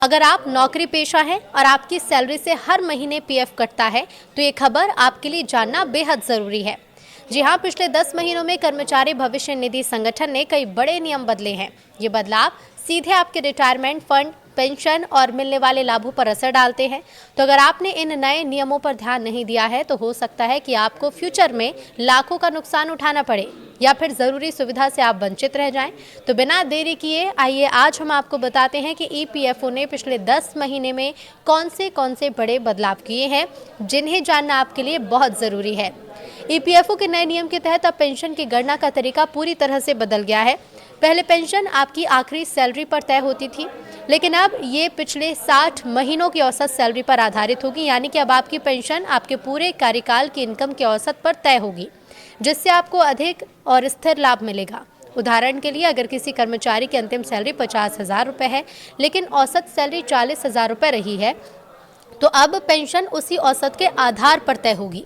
अगर आप नौकरी पेशा हैं और आपकी सैलरी से हर महीने पीएफ कटता है तो ये खबर आपके लिए जानना बेहद जरूरी है। जी हाँ, पिछले 10 महीनों में कर्मचारी भविष्य निधि संगठन ने कई बड़े नियम बदले हैं। ये बदलाव सीधे आपके रिटायरमेंट फंड, पेंशन और मिलने वाले लाभों पर असर डालते हैं। तो अगर आपने इन नए नियमों पर ध्यान नहीं दिया है तो हो सकता है कि आपको फ्यूचर में लाखों का नुकसान उठाना पड़े या फिर जरूरी सुविधा से आप वंचित रह जाएं। तो बिना देरी किए आइए आज हम आपको बताते हैं कि ईपीएफओ ने पिछले 10 महीने में कौन से बड़े बदलाव किए हैं जिन्हें जानना आपके लिए बहुत जरूरी है। ईपीएफओ के नए नियम के तहत अब पेंशन की गणना का तरीका पूरी तरह से बदल गया है। पहले पेंशन आपकी आखिरी सैलरी पर तय होती थी, लेकिन अब ये पिछले 60 महीनों की औसत सैलरी पर आधारित होगी। यानी कि अब आपकी पेंशन आपके पूरे कार्यकाल की इनकम के औसत पर तय होगी, जिससे आपको अधिक और स्थिर लाभ मिलेगा। उदाहरण के लिए, अगर किसी कर्मचारी की अंतिम सैलरी 50,000 रुपये है लेकिन औसत सैलरी 40,000 रुपये रही है, तो अब पेंशन उसी औसत के आधार पर तय होगी।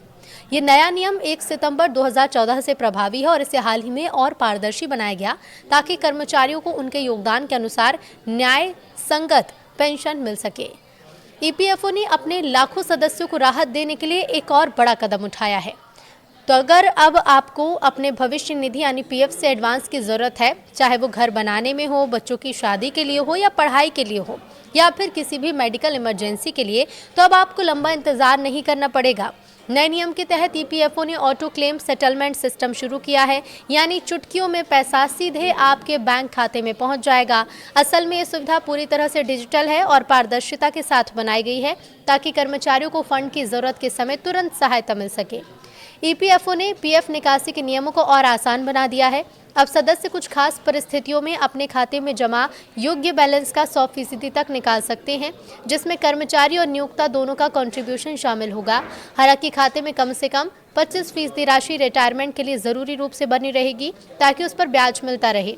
ये नया नियम 1 सितंबर 2014 से प्रभावी है और इसे हाल ही में और पारदर्शी बनाया गया ताकि कर्मचारियों को उनके योगदान के अनुसार न्याय संगत पेंशन मिल सके। ईपीएफओ ने अपने लाखों सदस्यों को राहत देने के लिए एक और बड़ा कदम उठाया है। तो अगर अब आपको अपने भविष्य निधि यानी पीएफ से एडवांस की ज़रूरत है, चाहे वो घर बनाने में हो, बच्चों की शादी के लिए हो या पढ़ाई के लिए हो या फिर किसी भी मेडिकल इमरजेंसी के लिए, तो अब आपको लंबा इंतज़ार नहीं करना पड़ेगा। नए नियम के तहत ईपीएफओ ने ऑटो क्लेम सेटलमेंट सिस्टम शुरू किया है, यानी चुटकियों में पैसा सीधे आपके बैंक खाते में पहुंच जाएगा। असल में ये सुविधा पूरी तरह से डिजिटल है और पारदर्शिता के साथ बनाई गई है ताकि कर्मचारियों को फंड की ज़रूरत के समय तुरंत सहायता मिल सके। ईपीएफओ ने पीएफ निकासी के नियमों को और आसान बना दिया है। अब सदस्य कुछ खास परिस्थितियों में अपने खाते में जमा योग्य बैलेंस का 100% तक निकाल सकते हैं, जिसमें कर्मचारी और नियोक्ता दोनों का कंट्रीब्यूशन शामिल होगा। हालांकि खाते में कम से कम 25% राशि रिटायरमेंट के लिए जरूरी रूप से बनी रहेगी ताकि उस पर ब्याज मिलता रहे।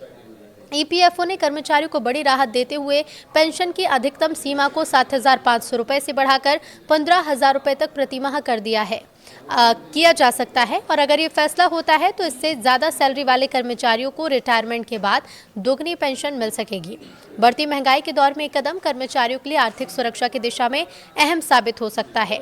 ईपीएफओ ने कर्मचारियों को बड़ी राहत देते हुए पेंशन की अधिकतम सीमा को 7,500 रुपये से बढ़ाकर 15,000 रुपये तक प्रतिमाह कर दिया है किया जा सकता है। और अगर ये फैसला होता है तो इससे ज़्यादा सैलरी वाले कर्मचारियों को रिटायरमेंट के बाद दोगुनी पेंशन मिल सकेगी। बढ़ती महंगाई के दौर में एक कदम कर्मचारियों के लिए आर्थिक सुरक्षा की दिशा में अहम साबित हो सकता है।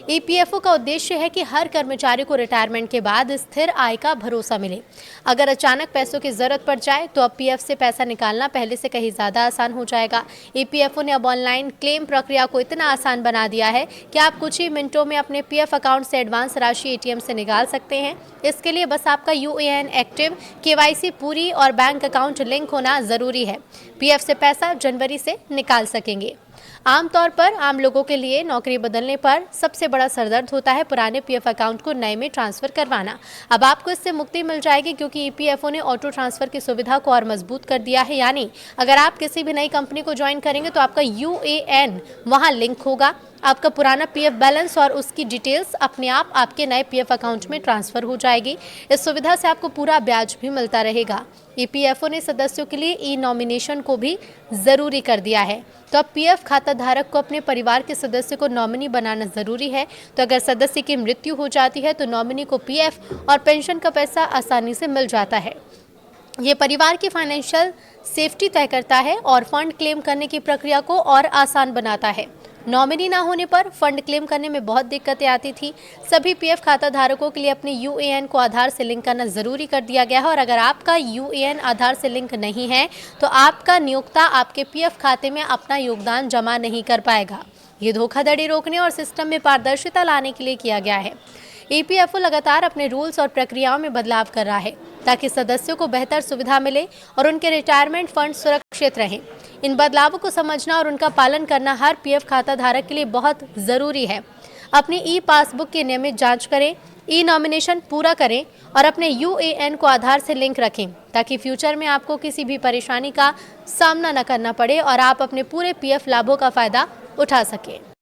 ईपीएफओ का उद्देश्य है कि हर कर्मचारी को रिटायरमेंट के बाद स्थिर आय का भरोसा मिले। अगर अचानक पैसों की जरूरत पड़ जाए तो अब पीएफ से पैसा निकालना पहले से कहीं ज़्यादा आसान हो जाएगा। ईपीएफओ ने अब ऑनलाइन क्लेम प्रक्रिया को इतना आसान बना दिया है कि आप कुछ ही मिनटों में अपने पीएफ अकाउंट से एडवांस राशि एटीएम से निकाल सकते हैं। इसके लिए बस आपका यूएएन एक्टिव, केवाईसी पूरी और बैंक अकाउंट लिंक होना जरूरी है। पीएफ से पैसा जनवरी से निकाल सकेंगे। आमतौर पर आम लोगों के लिए नौकरी बदलने पर सबसे बड़ा सरदर्द होता है पुराने पीएफ अकाउंट को नए में ट्रांसफर करवाना। अब आपको इससे मुक्ति मिल जाएगी क्योंकि ईपीएफओ ने ऑटो ट्रांसफर की सुविधा को और मजबूत कर दिया है। यानी अगर आप किसी भी नई कंपनी को ज्वाइन करेंगे तो आपका यूएएन वहां लिंक होगा। आपका पुराना पीएफ बैलेंस और उसकी डिटेल्स अपने आप आपके नए पीएफ अकाउंट में ट्रांसफर हो जाएगी। इस सुविधा से आपको पूरा ब्याज भी मिलता रहेगा। ईपीएफओ ने सदस्यों के लिए ई नॉमिनेशन को भी जरूरी कर दिया है। तो अब पीएफ खाता धारक को अपने परिवार के सदस्य को नॉमिनी बनाना जरूरी है। तो अगर सदस्य की मृत्यु हो जाती है तो नॉमिनी को पीएफ और पेंशन का पैसा आसानी से मिल जाता है। ये परिवार की फाइनेंशियल सेफ्टी तय करता है और फंड क्लेम करने की प्रक्रिया को और आसान बनाता है। नॉमिनी ना होने पर फंड क्लेम करने में बहुत दिक्कतें आती थी। सभी पीएफ खाता धारकों के लिए अपने यूएएन को आधार से लिंक करना जरूरी कर दिया गया है और अगर आपका यूएएन आधार से लिंक नहीं है तो आपका नियोक्ता आपके पीएफ खाते में अपना योगदान जमा नहीं कर पाएगा। ये धोखाधड़ी रोकने और सिस्टम में पारदर्शिता लाने के लिए किया गया है। ईपीएफओ लगातार अपने रूल्स और प्रक्रियाओं में बदलाव कर रहा है ताकि सदस्यों को बेहतर सुविधा मिले और उनके रिटायरमेंट फंड सुरक्षित रहें। इन बदलावों को समझना और उनका पालन करना हर पीएफ खाता धारक के लिए बहुत ज़रूरी है। अपनी ई पासबुक की नियमित जांच करें, ई नॉमिनेशन पूरा करें और अपने यूएएन को आधार से लिंक रखें ताकि फ्यूचर में आपको किसी भी परेशानी का सामना न करना पड़े और आप अपने पूरे पीएफ लाभों का फ़ायदा उठा सकें।